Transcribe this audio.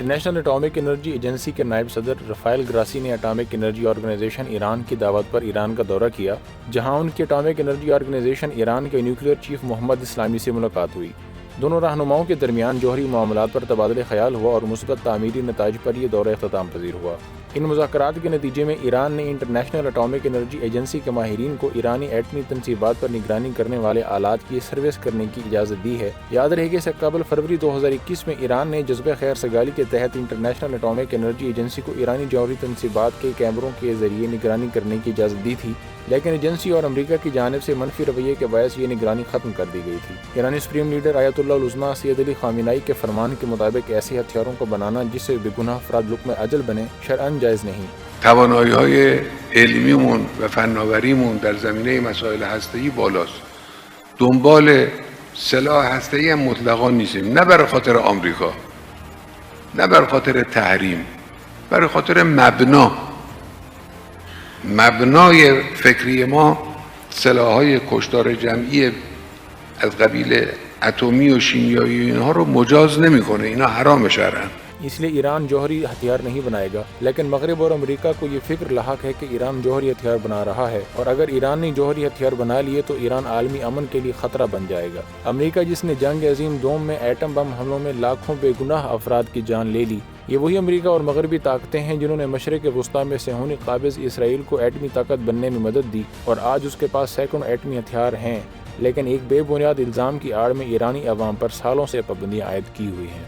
International atomic energy agency के नायब सदर रफ़ाएल ग्रासी ने एटॉमिक एनर्जी ऑर्गेनाइजेशन ईरान की दावत पर ईरान का दौरा किया, जहां उनकी एटॉमिक एनर्जी ऑर्गेनाइजेशन ईरान के न्यूक्लियर चीफ मोहम्मद इस्लामी से मुलाकात हुई। दोनों रहनुमाओं के दरमियान जौहरी मामलात पर तबादले ख्याल हुआ और मुस्बत तामीरी नताइज पर यह दौरा इख्तिताम पजीर हुआ। इन मुज़ाकरात के नतीजे में ईरान ने इंटरनेशनल एटॉमिक एनर्जी एजेंसी के माहिरीन को ईरानी एटमी तनसीबात पर निगरानी करने वाले आलात की सर्विस करने की इजाज़त दी है। याद रहे कि इससे कबल फरवरी 2021 में ईरान ने जज्बे खैर सगाली के तहत इंटरनेशनल एटॉमिक एनर्जी एजेंसी को ईरानी जौहरी तनसीबात के कैमरों के जरिए निगरानी करने की इजाज़त दी थी, लेकिन एजेंसी और अमरीका की जानिब से मनफी रवैये के बायस ये निगरानी खत्म कर दी गई थी। ईरानी सुप्रीम लीडर आयतुल्लाह उज़्मा सैयद अली ख़ामेनी के फरमान के मुताबिक ऐसे हथियारों को बनाना जिससे बेगुनाह अफराद लुक़्म अजल बने शरअन जायज़ नहीं। توانایی‌های علمیمون و فناوریمون در زمینه مسائل هسته‌ای بالاست. دنبال سلاح هسته‌ای هم مطلقا نیستیم، نه برای خاطر آمریکا، نه برای خاطر تحریم، برای خاطر مبنای فکری ما سلاح‌های کشتار جمعی از قبیل اتمی و شیمیایی اینها رو مجاز نمی‌کنه، اینا حرام شرعاً. इसलिए ईरान जौहरी हथियार नहीं बनाएगा, लेकिन मगरब और अमेरिका को ये फिक्र लाहक है कि ईरान जौहरी हथियार बना रहा है और अगर ईरान ने जौहरी हथियार बना लिए तो ईरान आलमी अमन के लिए खतरा बन जाएगा। अमेरिका जिसने जंग अजीम दोम में एटम बम हमलों में लाखों बेगुनाह अफराद की जान ले ली, ये वही अमेरिका और मगरबी ताकतें हैं जिन्होंने मशरिक़ वस्ता में सेहूनी काबिज़ इसराइल को एटमी ताकत बनने में मदद दी और आज उसके पास सैकड़ों एटमी हथियार हैं, लेकिन एक बेबुनियाद इल्ज़ाम की आड़ में ईरानी अवाम पर सालों से पाबंदियाँ आयद की हुई हैं।